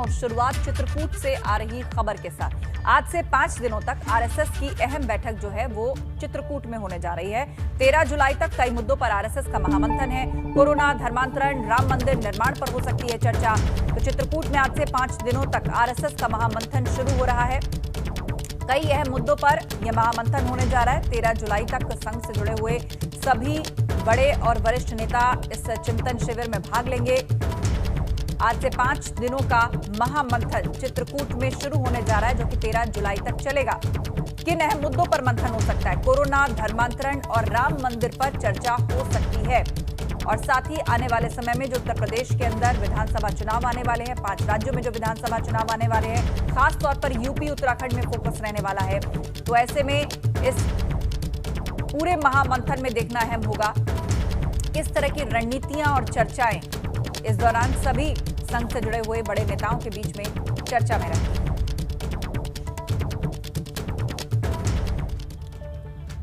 और शुरुआत चित्रकूट से आ रही खबर के साथ। आज से 5 दिनों तक आरएसएस की अहम बैठक जो है वो चित्रकूट में होने जा रही है। 13 जुलाई तक कई मुद्दों पर आरएसएस का महामंथन है। कोरोना, धर्मांतरण, राम मंदिर निर्माण पर हो सकती है चर्चा। तो चित्रकूट में आज से 5 दिनों तक आरएसएस का महामंथन शुरू हो रहा है। कई अहम मुद्दों पर यह महामंथन होने जा रहा है। 13 जुलाई तक संघ से जुड़े हुए सभी बड़े और वरिष्ठ नेता इस चिंतन शिविर में भाग लेंगे। आज से 5 दिनों का महामंथन चित्रकूट में शुरू होने जा रहा है, जो कि 13 जुलाई तक चलेगा। किन अहम मुद्दों पर मंथन हो सकता है? कोरोना, धर्मांतरण और राम मंदिर पर चर्चा हो सकती है। और साथ ही आने वाले समय में जो उत्तर प्रदेश के अंदर विधानसभा चुनाव आने वाले हैं, 5 राज्यों में जो विधानसभा चुनाव आने वाले हैं, खासतौर पर यूपी, उत्तराखंड में फोकस रहने वाला है। तो ऐसे में इस पूरे महामंथन में देखना अहम होगा किस तरह की रणनीतियां और चर्चाएं इस दौरान सभी संघ से जुड़े हुए बड़े नेताओं के बीच में चर्चा में रहेंगी।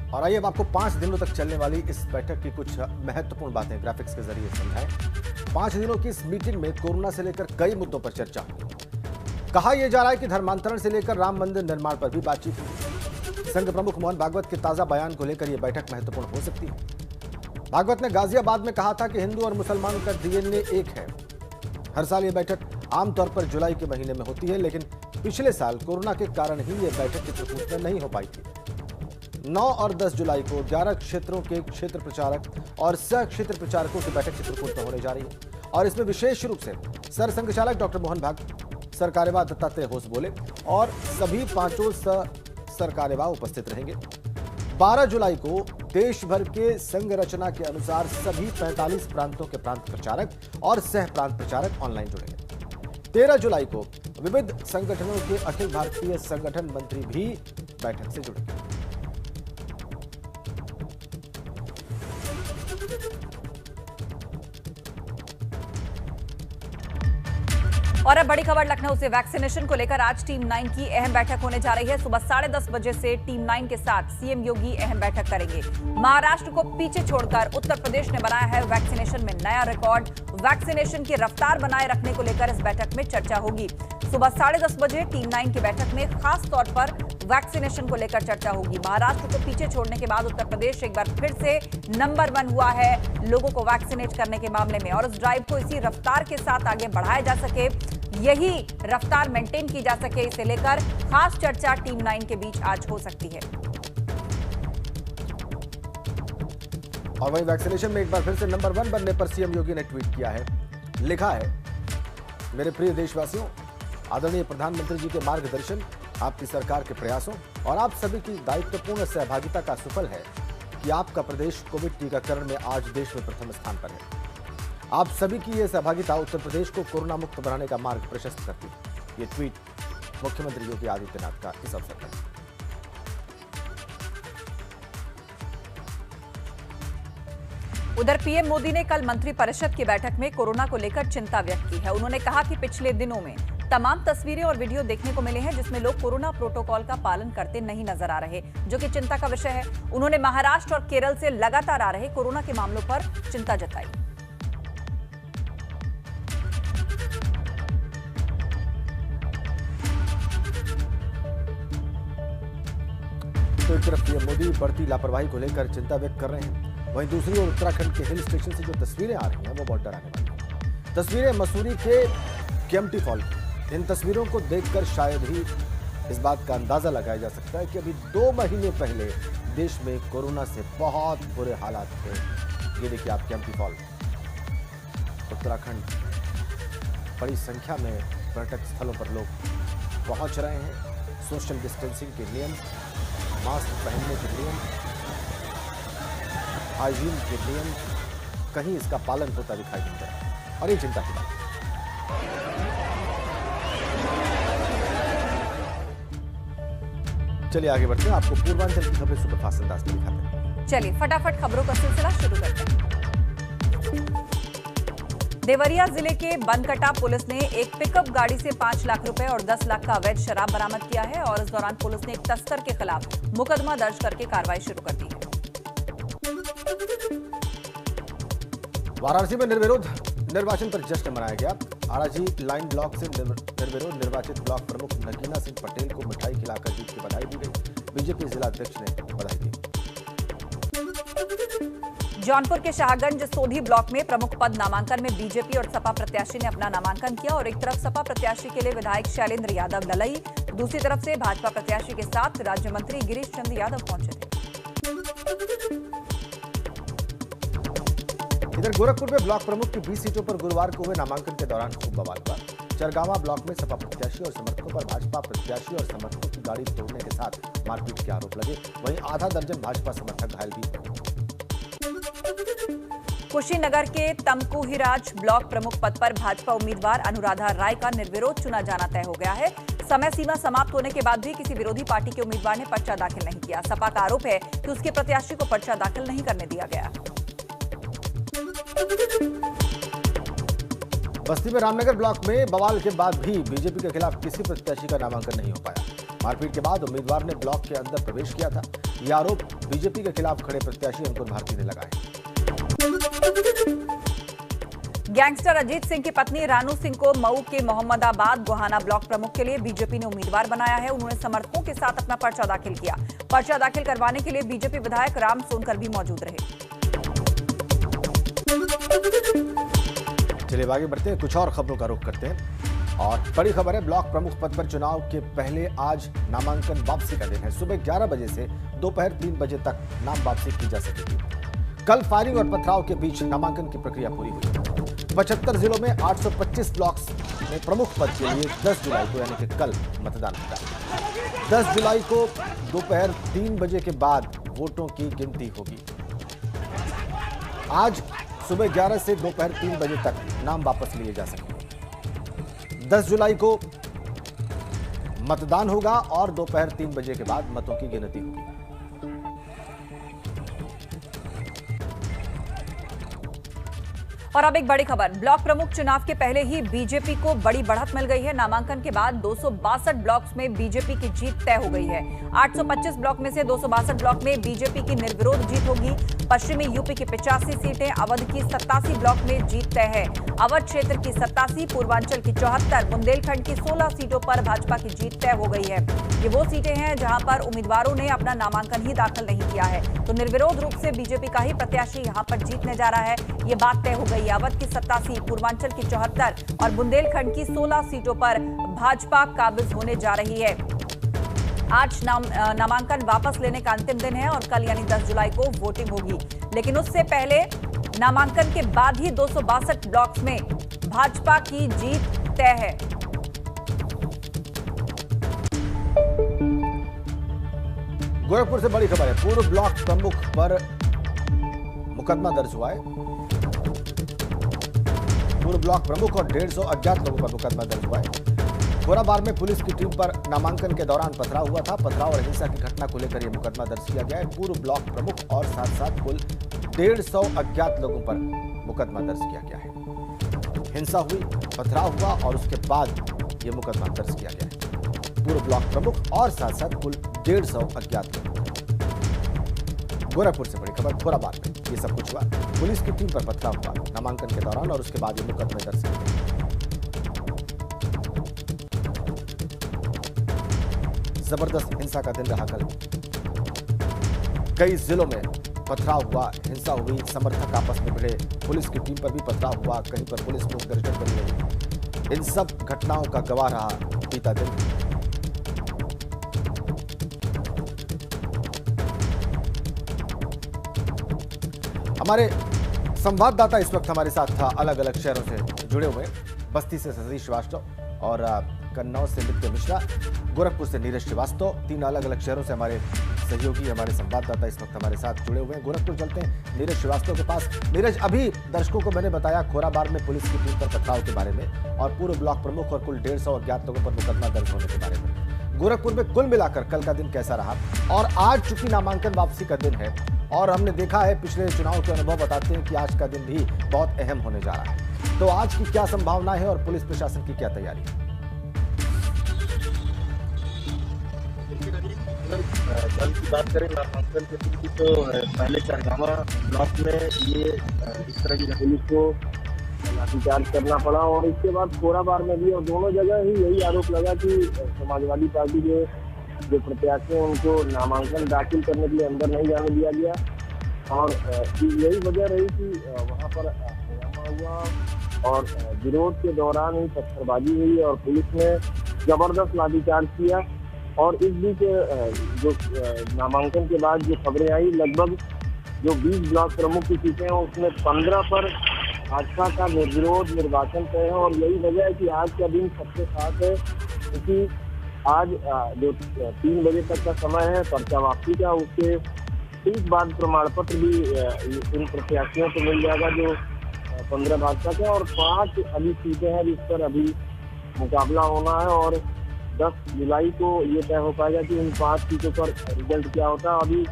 और आइए अब आपको 5 दिनों तक चलने वाली इस बैठक की कुछ महत्वपूर्ण बातें ग्राफिक्स के जरिए समझाएं। 5 दिनों की इस मीटिंग में कोरोना से लेकर कई मुद्दों पर चर्चा होगी। कहा यह जा रहा है कि धर्मांतरण से लेकर राम मंदिर निर्माण पर भी बातचीत होगी। संघ प्रमुख मोहन भागवत के ताजा बयान को लेकर यह बैठक महत्वपूर्ण हो सकती है। भागवत ने गाजियाबाद में कहा था कि हिंदू और मुसलमानों का डीएनए एक है। हर साल यह बैठक आमतौर पर जुलाई के महीने में होती है, लेकिन पिछले साल कोरोना के कारण ही यह बैठक चित्रकूट में नहीं हो पाई थी। 9 और 10 जुलाई को 11 क्षेत्रों के क्षेत्र प्रचारक और सह क्षेत्र प्रचारकों की बैठक चित्रकूट में होने जा रही है। और इसमें विशेष रूप से सरसंघचालक डॉक्टर मोहन भागवत, सरकार्यवाह दत्तात्रेय होस बोले और सभी 5 सरकार्यवाह उपस्थित रहेंगे। 12 जुलाई को देश भर के संघ रचना के अनुसार सभी 45 प्रांतों के प्रांत प्रचारक और सह प्रांत प्रचारक ऑनलाइन जुड़ेंगे। 13 जुलाई को विविध संगठनों के अखिल भारतीय संगठन मंत्री भी बैठक से जुड़ेंगे। और अब बड़ी खबर लखनऊ से। वैक्सीनेशन को लेकर आज टीम 9 की अहम बैठक होने जा रही है। सुबह 10:30 बजे से टीम 9 के साथ सीएम योगी अहम बैठक करेंगे। महाराष्ट्र को पीछे छोड़कर उत्तर प्रदेश ने बनाया है वैक्सीनेशन में नया रिकॉर्ड। वैक्सीनेशन की रफ्तार बनाए रखने को लेकर इस बैठक में चर्चा होगी। सुबह 10:30 बजे टीम 9 की बैठक में खास तौर पर वैक्सीनेशन को लेकर चर्चा होगी। महाराष्ट्र को पीछे छोड़ने के बाद उत्तर प्रदेश एक बार फिर से नंबर 1 हुआ है लोगों को वैक्सीनेट करने के मामले में। और इस ड्राइव को इसी रफ्तार के साथ आगे बढ़ाया जा सके, यही रफ्तार मेंटेन की जा सके, इसे लेकर खास चर्चा टीम 9 के बीच आज हो सकती है। और वहीं वैक्सीनेशन में एक बार फिर से नंबर 1 बनने पर सीएम योगी ने ट्वीट किया है। लिखा है, मेरे प्रिय देशवासियों, आदरणीय प्रधानमंत्री जी के मार्गदर्शन, आपकी सरकार के प्रयासों और आप सभी की दायित्वपूर्ण सहभागिता का सुफल है कि आपका प्रदेश कोविड टीकाकरण में आज देश में प्रथम स्थान पर है। आप सभी की यह सहभागिता उत्तर प्रदेश को कोरोना मुक्त बनाने का मार्ग प्रशस्त करती है। ये ट्वीट मुख्यमंत्री योगी आदित्यनाथ का इस अवसर पर। उधर पीएम मोदी ने कल मंत्रिपरिषद की बैठक में कोरोना को लेकर चिंता व्यक्त की है। उन्होंने कहा कि पिछले दिनों में तमाम तस्वीरें और वीडियो देखने को मिले हैं जिसमें लोग कोरोना प्रोटोकॉल का पालन करते नहीं नजर आ रहे, जो कि चिंता का विषय है। उन्होंने महाराष्ट्र और केरल से लगातार आ रहे कोरोना के मामलों पर चिंता जताई। तो एक तरफ पीएम मोदी बढ़ती लापरवाही को लेकर चिंता व्यक्त कर रहे हैं, वहीं दूसरी ओर उत्तराखंड के हिल स्टेशन से जो तस्वीरें आ रही हैं वो बहुत डराने वाली हैं। तस्वीरें मसूरी के केम्प्टी फॉल की। इन तस्वीरों को देखकर शायद ही इस बात का अंदाजा लगाया जा सकता है कि अभी 2 महीने पहले देश में कोरोना से बहुत बुरे हालात थे। ये देखिए आप केम्प्टी फॉल, उत्तराखंड। बड़ी संख्या में पर्यटक स्थलों पर लोग पहुंच रहे हैं। सोशल डिस्टेंसिंग के नियम, मास्क पहनने के नियम, हाइजीन के नियम, कहीं इसका पालन होता दिखाई नहीं दे रहा और ये चिंता की बात है। चलिए आगे बढ़ते हैं, आपको पूर्वांचल की खबरें सुपरफास्ट अंदाज में दिखाते हैं। चलिए फटाफट खबरों का सिलसिला शुरू करते हैं। देवरिया जिले के बनकटा पुलिस ने एक पिकअप गाड़ी से 5 लाख रुपए और 10 लाख का अवैध शराब बरामद किया है और इस दौरान पुलिस ने एक तस्कर के खिलाफ मुकदमा दर्ज करके कार्रवाई शुरू कर दी है। वाराणसी में निर्विरोध निर्वाचन पर जश्न मनाया गया। आराजी लाइन ब्लॉक से निर्विरोध निर्वाचित ब्लॉक प्रमुख नगीना सिंह पटेल को मिठाई खिलाकर जीत की बधाई दी गई। बीजेपी जिला अध्यक्ष ने बधाई दी। जौनपुर के शाहगंज सोधी ब्लॉक में प्रमुख पद नामांकन में बीजेपी और सपा प्रत्याशी ने अपना नामांकन किया और एक तरफ सपा प्रत्याशी के लिए विधायक शैलेंद्र यादव ललई, दूसरी तरफ से भाजपा प्रत्याशी के साथ राज्य मंत्री गिरीश चंद्र यादव पहुंचे थे। इधर गोरखपुर में ब्लॉक प्रमुख की 20 सीटों पर गुरुवार को हुए नामांकन के दौरान खूब बवाल हुआ। चरगावा ब्लॉक में सपा प्रत्याशी और समर्थकों पर भाजपा प्रत्याशी और समर्थकों की गाड़ी तोड़ने के साथ मारपीट के आरोप लगे। वहीं आधा दर्जन भाजपा समर्थक घायल भी। कुशीनगर के तमकुहीराज ब्लॉक प्रमुख पद पर भाजपा उम्मीदवार अनुराधा राय का निर्विरोध चुना जाना तय हो गया है। समय सीमा समाप्त होने के बाद भी किसी विरोधी पार्टी के उम्मीदवार ने पर्चा दाखिल नहीं किया। सपा का आरोप है कि उसके प्रत्याशी को पर्चा दाखिल नहीं करने दिया गया। बस्ती में रामनगर ब्लॉक में बवाल के बाद भी बीजेपी के खिलाफ किसी प्रत्याशी का नामांकन नहीं हो पाया। मारपीट के बाद उम्मीदवार ने ब्लॉक के अंदर प्रवेश किया था। यह आरोप बीजेपी के खिलाफ खड़े प्रत्याशी अंकुर भारती ने लगाए। गैंगस्टर अजीत सिंह की पत्नी रानू सिंह को मऊ के मोहम्मदाबाद गोहाना ब्लॉक प्रमुख के लिए बीजेपी ने उम्मीदवार बनाया है। उन्होंने समर्थकों के साथ अपना पर्चा दाखिल किया। पर्चा दाखिल करवाने के लिए बीजेपी विधायक राम सोनकर भी मौजूद रहे। चलिए आगे बढ़ते हैं, कुछ और खबरों का रुख करते हैं और बड़ी खबर है। ब्लॉक प्रमुख पद पर चुनाव के पहले आज नामांकन वापसी का दिन है। सुबह 11 बजे से दोपहर 3 बजे तक नाम वापसी की जा सकेगी। कल फायरिंग और पथराव के बीच नामांकन की प्रक्रिया पूरी हुई। 75 जिलों में 825 ब्लॉक्स में प्रमुख पद के लिए 10 जुलाई को यानी कि कल मतदान होगा। 10 जुलाई को दोपहर 3 बजे के बाद वोटों की गिनती होगी। आज सुबह 11 से दोपहर 3 बजे तक नाम वापस लिए जा सकेंगे। 10 जुलाई को मतदान होगा और दोपहर 3 बजे के बाद मतों की गिनती होगी। और अब एक बड़ी खबर, ब्लॉक प्रमुख चुनाव के पहले ही बीजेपी को बड़ी बढ़त मिल गई है। नामांकन के बाद 262 ब्लॉक्स में बीजेपी की जीत तय हो गई है। 825 ब्लॉक में से 262 ब्लॉक में बीजेपी की निर्विरोध जीत होगी। पश्चिमी यूपी की 85 सीटें, अवध की 87 ब्लॉक में जीत तय है। अवध क्षेत्र की 87, पूर्वांचल की 74, बुंदेलखंड की 16 सीटों पर भाजपा की जीत तय हो गई है। ये वो सीटें हैं जहां पर उम्मीदवारों ने अपना नामांकन ही दाखिल नहीं किया है, तो निर्विरोध रूप से बीजेपी का ही प्रत्याशी यहां पर जीतने जा रहा है। ये बात तय हो गई। अवध की 87, पूर्वांचल की 74 और बुंदेलखंड की 16 सीटों पर भाजपा काबिज होने जा रही है। आज नामांकन वापस लेने का अंतिम दिन है और कल यानी 10 जुलाई को वोटिंग होगी। लेकिन उससे पहले नामांकन के बाद ही 262 ब्लॉक्स में भाजपा की जीत तय है। गोरखपुर से बड़ी खबर है। पूर्व ब्लॉक प्रमुख पर मुकदमा दर्ज हुआ है। पूर्व ब्लॉक प्रमुख और 150 अज्ञात लोगों पर मुकदमा दर्ज हुआ है। खोराबार में पुलिस की टीम पर नामांकन के दौरान पथराव हुआ था। पथराव और हिंसा की घटना को लेकर यह मुकदमा दर्ज किया गया है। पूर्व ब्लॉक प्रमुख और साथ साथ कुल 150 अज्ञात लोगों पर मुकदमा दर्ज किया गया है। हिंसा हुई, पथराव हुआ और उसके बाद यह मुकदमा दर्ज किया गया है। पूर्व ब्लॉक प्रमुख और साथ साथ कुल 150 अज्ञात लोग। गोरखपुर से बड़ी खबर, खोराबार में ये सब कुछ हुआ। पुलिस की टीम पर पथराव हुआ नामांकन के दौरान और उसके बाद ये मुकदमे दर्ज किए गए। जबरदस्त हिंसा का दिन रहा कल। कई जिलों में पथराव हुआ, हिंसा हुई, समर्थक आपस में भिड़े, पुलिस की टीम पर भी पथराव हुआ, कहीं पर पुलिस को गर्जन बनी रही। इन सब घटनाओं का गवाह रहा बीता दिन। हमारे संवाददाता इस वक्त हमारे साथ था, अलग अलग शहरों से जुड़े हुए। बस्ती से सतीश श्रीवास्तव और कन्नौज से नित्य मिश्रा, गोरखपुर से नीरज श्रीवास्तव, 3 अलग अलग शहरों से हमारे सहयोगी, हमारे संवाददाता इस वक्त हमारे साथ जुड़े हुए हैं। गोरखपुर चलते हैं नीरज श्रीवास्तव के पास। नीरज, अभी दर्शकों को मैंने बताया खोराबार में पुलिस की टीम पर पथराव के बारे में और पूर्व ब्लॉक प्रमुख और कुल 150 अज्ञात लोगों पर मुकदमा दर्ज होने के बारे में। गोरखपुर में कुल मिलाकर कल का दिन कैसा रहा? और आज चूंकि नामांकन वापसी का दिन है और हमने देखा है पिछले चुनाव के अनुभव बताते हैं कि आज का दिन भी बहुत अहम होने जा रहा है, तो आज की क्या संभावना है और पुलिस प्रशासन की क्या तैयारी है? कल की बात करें नामांकन के दिन की, तो पहले चरगावा ब्लॉक में ये इस तरह की पुलिस को लाठीचार्ज करना पड़ा। और इसके बाद खोराबार में भी और दोनों जगह ही यही आरोप लगा कि समाजवादी पार्टी के जो प्रत्याशी हैं उनको नामांकन दाखिल करने के लिए अंदर नहीं जाने दिया गया। और यही वजह रही कि वहाँ पर हंगामा हुआ और विरोध के दौरान ही पत्थरबाजी हुई और पुलिस ने जबरदस्त लाठीचार्ज किया। और इस बीच जो नामांकन के बाद जो खबरें आई, लगभग जो 20 ब्लॉक प्रमुख की सीटें हैं उसमें 15 पर भाजपा का निर्विरोध निर्वाचन तय है। और यही वजह है कि आज का दिन सबसे खास है, क्योंकि आज जो 3 बजे तक का समय है पर्चा वापसी का, उसके ठीक बाद प्रमाण पत्र भी इन प्रत्याशियों को मिल जाएगा जो 15 भाजपा के और 5 अभी सीटें हैं जिस पर अभी मुकाबला होना है। और 10 जुलाई को ये तय हो पाएगा कि इन 5 सीटों पर रिजल्ट क्या होता है। अभी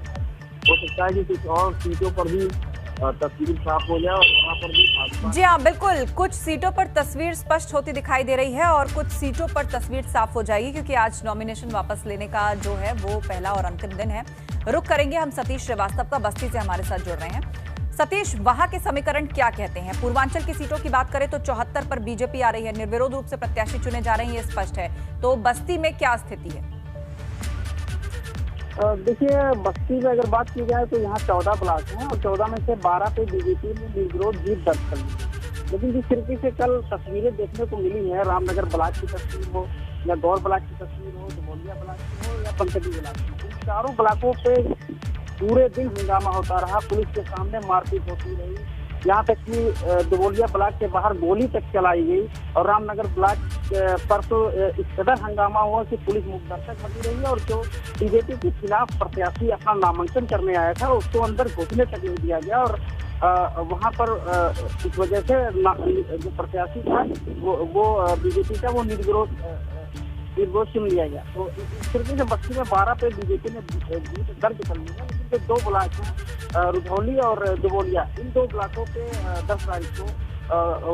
हो सकता है कि कुछ और सीटों पर भी तस्वीर साफ हो जाए और वहाँ पर भी भाजपा। जी हाँ, बिल्कुल, कुछ सीटों पर तस्वीर स्पष्ट होती दिखाई दे रही है और कुछ सीटों पर तस्वीर साफ हो जाएगी, क्योंकि आज नॉमिनेशन वापस लेने का जो है वो पहला और अंतिम दिन है। रुक करेंगे हम सतीश श्रीवास्तव का, बस्ती से हमारे साथ जुड़ रहे हैं। सतीश, वहां के समीकरण क्या कहते हैं? पूर्वांचल की सीटों की बात करें तो 74 पर बीजेपी आ रही है, निर्विरोध रूप से प्रत्याशी चुने जा रहे हैं, ये स्पष्ट है। तो बस्ती में क्या स्थिति है? देखिए, बस्ती में अगर बात की जाए तो यहाँ 14 ब्लॉक हैं और 14 में से 12 पे बीजेपी ने निर्विरोध जीत दर्ज कर ली। लेकिन जिस तरीके से कल तस्वीरें देखने को मिली है, रामनगर ब्लॉक की तस्वीर हो या गौर ब्लॉक की तस्वीर हो, दुबोलिया ब्लॉक की हो या पंचदी ब्लॉक की, इन चारों ब्लॉकों पे पूरे दिन हंगामा होता रहा, पुलिस के सामने मारपीट होती रही। यहाँ तक कि दुबोलिया ब्लॉक के बाहर गोली तक चलाई गई और रामनगर ब्लॉक पर तो इस कदर हंगामा हुआ कि पुलिस मुखदर्शक बनी रही है। और जो बीजेपी के खिलाफ प्रत्याशी अपना नामांकन करने आया था उसको अंदर घुसने तक नहीं दिया गया और वहाँ पर इस वजह से जो प्रत्याशी था वो बीजेपी का वो निर्विरोध चुन लिया गया। तो इस तरीके से बस्ती में 12 पे बीजेपी ने जीत दर्ज कर ली है। लेकिन जो 2 ब्लॉक हैं रुधौली और दुबोलिया, इन 2 ब्लॉकों पे 10 तारीख को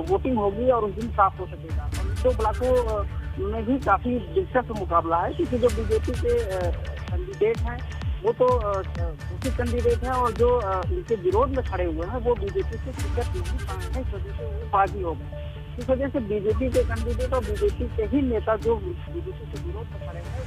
वोटिंग होगी और उस दिन साफ हो सकेगा। और इन 2 ब्लॉकों में भी काफी दिलचस्प मुकाबला है, क्योंकि जो बीजेपी के कैंडिडेट हैं वो तो दूसरे कैंडिडेट हैं और जो इनके विरोध में खड़े हुए हैं वो बीजेपी से टिकट नहीं पाए हैं, इस वजह से वो बागी हो गए। इस वजह से बीजेपी के कैंडिडेट और बीजेपी के ही नेता जो बीजेपी के विरोध में खड़े हैं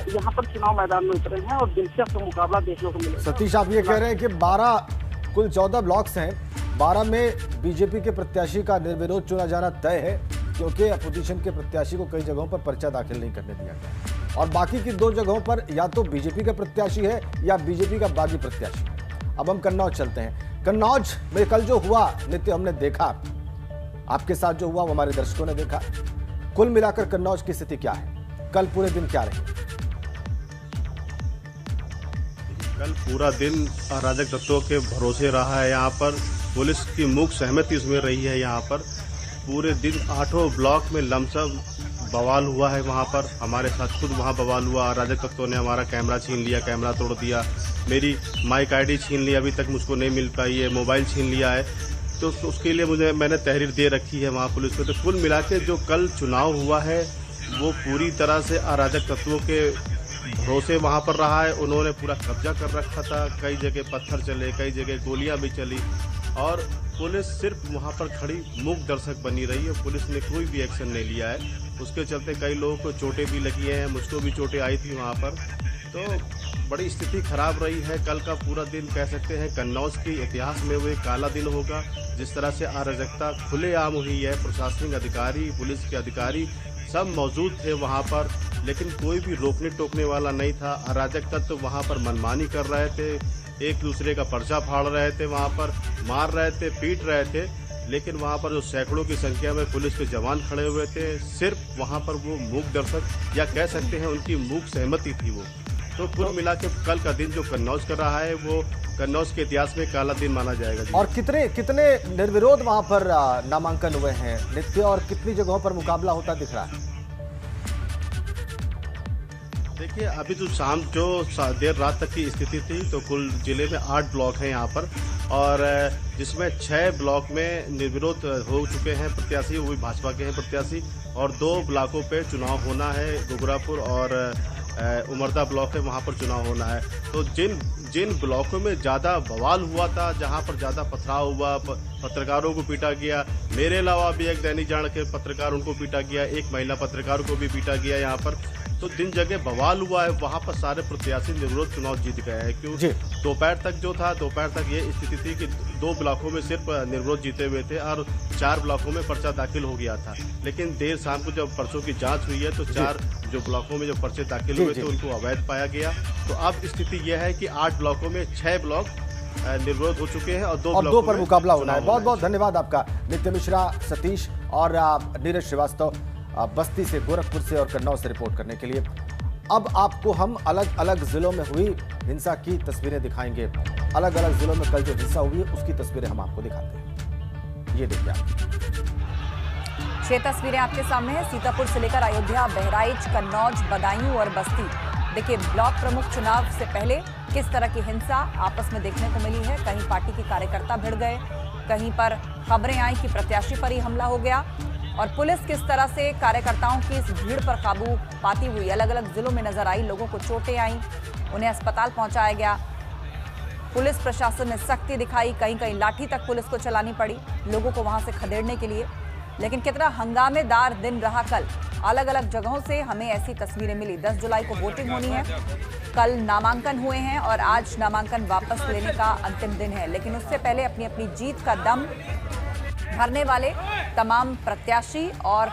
वो यहाँ पर चुनाव मैदान में उतरे हैं और दिलचस्प मुकाबला देखने को मिलेगा। सतीश, आप ये कह रहे हैं कि 12 कुल 14 ब्लॉक्स हैं, 12 में बीजेपी के प्रत्याशी का निर्विरोध चुना जाना तय है, क्योंकि अपोजिशन के प्रत्याशी को कई जगहों पर पर्चा दाखिल नहीं करने दिया गया और बाकी की 2 जगहों पर या तो बीजेपी का प्रत्याशी है या बीजेपी का बागी प्रत्याशी। अब हम कन्नौज चलते हैं। कन्नौज में कल जो हुआ नित्य हमने देखा, आपके साथ जो हुआ वो हमारे दर्शकों ने देखा। कुल मिलाकर कन्नौज की स्थिति क्या है? कल पूरे दिन क्या रही? कल पूरा दिन अराजक तत्वों के भरोसे रहा है। यहाँ पर पुलिस की मूक सहमति उसमें रही है। यहाँ पर पूरे दिन 8 ब्लॉक में लमसम बवाल हुआ है। वहाँ पर हमारे साथ खुद वहाँ बवाल हुआ। अराजक तत्वों ने हमारा कैमरा छीन लिया, कैमरा तोड़ दिया, मेरी माइक आईडी छीन ली, अभी तक मुझको नहीं मिल पाई है, मोबाइल छीन लिया है। तो उसके लिए मैंने तहरीर दे रखी है वहाँ पुलिस को। तो कुल मिला के जो कल चुनाव हुआ है वो पूरी तरह से अराजक तत्वों के भरोसे वहाँ पर रहा है। उन्होंने पूरा कब्जा कर रखा था, कई जगह पत्थर चले, कई जगह गोलियां भी चली और पुलिस सिर्फ वहाँ पर खड़ी मूक दर्शक बनी रही है। पुलिस ने कोई भी एक्शन नहीं लिया है। उसके चलते कई लोगों को चोटें भी लगी हैं, मुझको भी चोटें आई थी वहाँ पर। तो बड़ी स्थिति खराब रही है। कल का पूरा दिन कह सकते हैं कन्नौज के इतिहास में वो एक काला दिन होगा। जिस तरह से अराजकता खुलेआम हुई है, प्रशासनिक अधिकारी, पुलिस के अधिकारी सब मौजूद थे वहाँ पर, लेकिन कोई भी रोकने टोकने वाला नहीं था। अराजक तत्व वहाँ पर मनमानी कर रहे थे, एक दूसरे का पर्चा फाड़ रहे थे, वहाँ पर मार रहे थे, पीट रहे थे। लेकिन वहाँ पर जो सैकड़ों की संख्या में पुलिस के जवान खड़े हुए थे, सिर्फ वहाँ पर वो मूक दर्शक या कह सकते हैं उनकी मूक सहमति थी वो। तो कुल मिला के कल का दिन जो कन्नौज कर रहा है वो कन्नौज के इतिहास में काला दिन माना जाएगा। और कितने निर्विरोध वहां पर नामांकन हुए हैं नित्य, और कितनी जगहों पर मुकाबला होता दिख रहा है? देखिए, अभी तो शाम जो देर रात तक की स्थिति थी, तो कुल जिले में 8 ब्लॉक हैं यहाँ पर, और जिसमें 6 ब्लॉक में निर्विरोध हो चुके हैं प्रत्याशी, वो भी भाजपा के हैं प्रत्याशी, और 2 ब्लॉकों पे चुनाव होना है, गुगरापुर और उमरदा ब्लॉक है, वहाँ पर चुनाव होना है। तो जिन ब्लॉकों में ज़्यादा बवाल हुआ था, जहाँ पर ज़्यादा पथराव हुआ, पत्रकारों को पीटा गया, मेरे अलावा भी एक दैनिक जागरण के पत्रकार उनको पीटा गया, एक महिला पत्रकार को भी पीटा गया यहाँ पर। तो जिन जगह बवाल हुआ है वहाँ पर सारे प्रत्याशी निर्विरोध चुनाव जीत गए हैं। क्यों? दोपहर तक जो था, दोपहर तक ये स्थिति थी कि 2 ब्लॉकों में सिर्फ निर्विरोध जीते हुए थे और 4 ब्लॉकों में पर्चा दाखिल हो गया था। लेकिन देर शाम को जब पर्चों की जांच हुई है तो 4 जो ब्लॉकों में जो पर्चे दाखिल हुए थे उनको अवैध पाया गया। तो अब स्थिति यह है कि 8 ब्लॉकों में 6 ब्लॉक निर्विरोध हो चुके हैं और 2 पर मुकाबला होना है। बहुत बहुत धन्यवाद आपका नित्य मिश्रा, सतीश और नीरज श्रीवास्तव, बस्ती से, गोरखपुर से और कन्नौज से रिपोर्ट करने के लिए। अब आपको हम अलग अलग जिलों में हुई हिंसा की तस्वीरें दिखाएंगे। अलग अलग जिलों में कल जो हिंसा हुई है उसकी तस्वीरें हम आपको दिखाते हैं। ये देखिए आप 6 तस्वीरें आपके सामने हैं। सीतापुर से लेकर अयोध्या, बहराइच, कन्नौज, बदायूं और बस्ती। देखिए, ब्लॉक प्रमुख चुनाव से पहले किस तरह की हिंसा आपस में देखने को मिली है। कहीं पार्टी के कार्यकर्ता भिड़ गए, कहीं पर खबरें आई कि प्रत्याशी पर ही हमला हो गया और पुलिस किस तरह से कार्यकर्ताओं की इस भीड़ पर काबू पाती हुई अलग अलग जिलों में नजर आई। लोगों को चोटें आई, उन्हें अस्पताल पहुंचाया गया। पुलिस प्रशासन ने सख्ती दिखाई, कहीं कहीं लाठी तक पुलिस को चलानी पड़ी लोगों को वहां से खदेड़ने के लिए। लेकिन कितना हंगामेदार दिन रहा कल। अलग अलग जगहों से हमें ऐसी तस्वीरें मिली। 10 जुलाई को वोटिंग होनी है, कल नामांकन हुए हैं और आज नामांकन वापस लेने का अंतिम दिन है। लेकिन उससे पहले अपनी अपनी जीत का दम भरने वाले तमाम प्रत्याशी और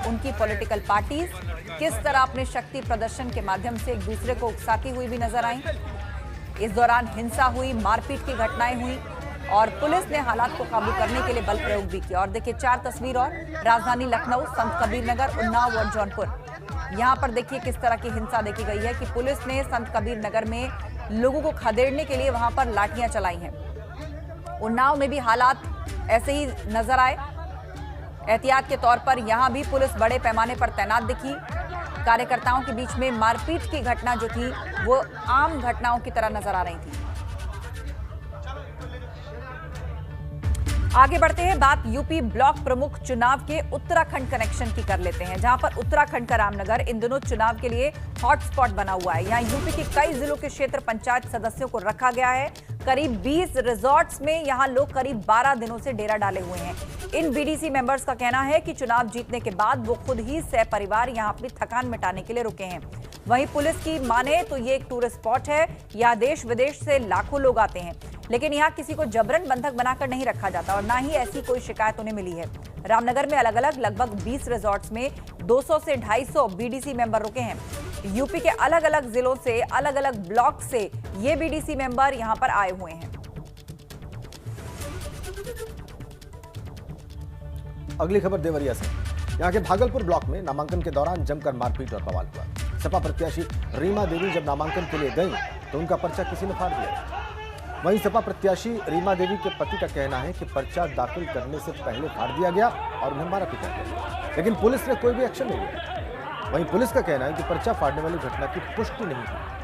उनकी पॉलिटिकल पार्टीज किस तरह अपने शक्ति प्रदर्शन के माध्यम से एक दूसरे को उकसाती हुई भी नजर आई। इस दौरान हिंसा हुई, मारपीट की घटनाएं हुई और पुलिस ने हालात को काबू करने के लिए बल प्रयोग भी किया। और देखिए 4 तस्वीर और, राजधानी लखनऊ, संत कबीर नगर, उन्नाव और जौनपुर। यहाँ पर देखिए किस तरह की हिंसा देखी गई है कि पुलिस ने संत कबीर नगर में लोगों को खदेड़ने के लिए वहां पर लाठियां चलाई हैं। उन्नाव में भी हालात ऐसे ही नजर आए। एहतियात के तौर पर यहां भी पुलिस बड़े पैमाने पर तैनात दिखी। कार्यकर्ताओं के बीच में मारपीट की घटना जो थी वो आम घटनाओं की तरह नजर आ रही थी। आगे बढ़ते हैं, बात यूपी ब्लॉक प्रमुख चुनाव के उत्तराखंड कनेक्शन की कर लेते हैं, जहां पर उत्तराखंड का रामनगर इन दिनों चुनाव के लिए हॉटस्पॉट बना हुआ है। यहां यूपी के कई जिलों के क्षेत्र पंचायत सदस्यों को रखा गया है। करीब 20 रिजॉर्ट्स में यहां लोग करीब 12 दिनों से डेरा डाले हुए हैं। इन बीडीसी मेंबर्स का कहना है कि चुनाव जीतने के बाद वो खुद ही सहपरिवार यहां अपनी थकान मिटाने के लिए रुके हैं। वहीं पुलिस की माने तो ये एक टूरिस्ट स्पॉट है, यहाँ देश विदेश से लाखों लोग आते हैं। लेकिन यहाँ किसी को जबरन बंधक बनाकर नहीं रखा जाता और ना ही ऐसी कोई शिकायत उन्हें मिली है। रामनगर में अलग अलग लगभग 20 रिजॉर्ट्स में 200 से 250 बीडीसी मेंबर रुके हैं। यूपी के अलग अलग जिलों से, अलग अलग ब्लॉक से ये बीडीसी मेंबर यहाँ पर आए हुए हैं। अगली खबर देवरिया से। यहाँ के भागलपुर ब्लॉक में नामांकन के दौरान जमकर मारपीट और बवाल हुआ। सपा प्रत्याशी रीमा देवी जब नामांकन के लिए गईं तो उनका पर्चा किसी ने फाड़ दिया। वहीं सपा प्रत्याशी रीमा देवी के पति का कहना है कि पर्चा दाखिल करने से पहले फाड़ दिया गया और उन्हें मारा पीटा गया, लेकिन पुलिस ने कोई भी एक्शन नहीं लिया। वहीं पुलिस का कहना है कि पर्चा फाड़ने वाली घटना की पुष्टि नहीं की।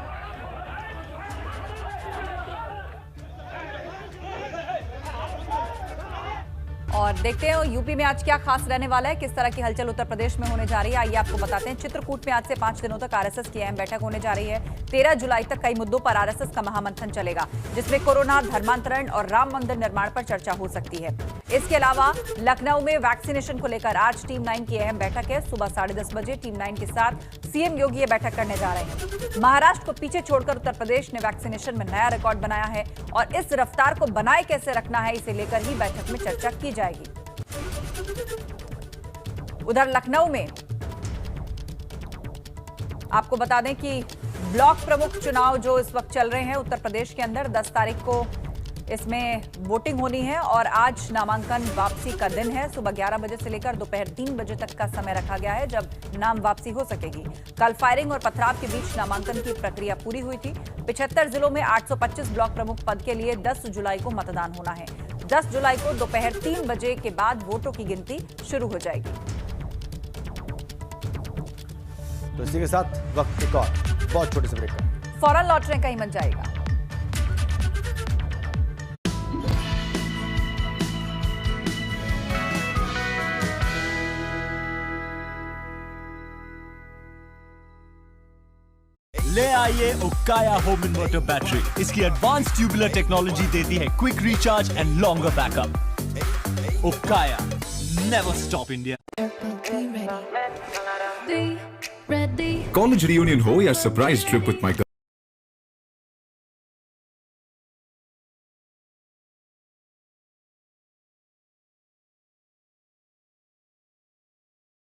और देखते हैं यूपी में आज क्या खास रहने वाला है, किस तरह की हलचल उत्तर प्रदेश में होने जा रही है, आइए आपको बताते हैं। चित्रकूट में आज से 5 दिनों तक आरएसएस की अहम बैठक होने जा रही है। 13 जुलाई तक कई मुद्दों पर आरएसएस का महामंथन चलेगा, जिसमें कोरोना, धर्मांतरण और राम मंदिर निर्माण पर चर्चा हो सकती है। इसके अलावा लखनऊ में वैक्सीनेशन को लेकर आज टीम 9 की अहम बैठक है। सुबह 10:30 बजे टीम 9 के साथ सीएम योगी ये बैठक करने जा रहे हैं। महाराष्ट्र को पीछे छोड़कर उत्तर प्रदेश ने वैक्सीनेशन में नया रिकॉर्ड बनाया है और इस रफ्तार को बनाए कैसे रखना है, इसे लेकर ही बैठक में चर्चा की जाएगी। उधर लखनऊ में आपको बता दें कि ब्लॉक प्रमुख चुनाव जो इस वक्त चल रहे हैं उत्तर प्रदेश के अंदर, 10 तारीख को इसमें वोटिंग होनी है और आज नामांकन वापसी का दिन है। सुबह 11 बजे से लेकर दोपहर 3 बजे तक का समय रखा गया है जब नाम वापसी हो सकेगी। कल फायरिंग और पथराव के बीच नामांकन की प्रक्रिया पूरी हुई थी। 75 जिलों में 825 ब्लॉक प्रमुख पद के लिए 10 जुलाई को मतदान होना है। 10 जुलाई को दोपहर 3 बजे के बाद वोटों की गिनती शुरू हो जाएगी। तो इसी के साथ वक्त एक और बहुत छोटे से ब्रेक का। फौरन लौट रहे, कहीं मत जाएगा। ले आइए उकाया होम इन्वर्टर बैटरी। इसकी एडवांस ट्यूबुलर टेक्नोलॉजी देती है quick recharge and longer backup. उकाया, never stop India. College reunion ho ya surprise trip with my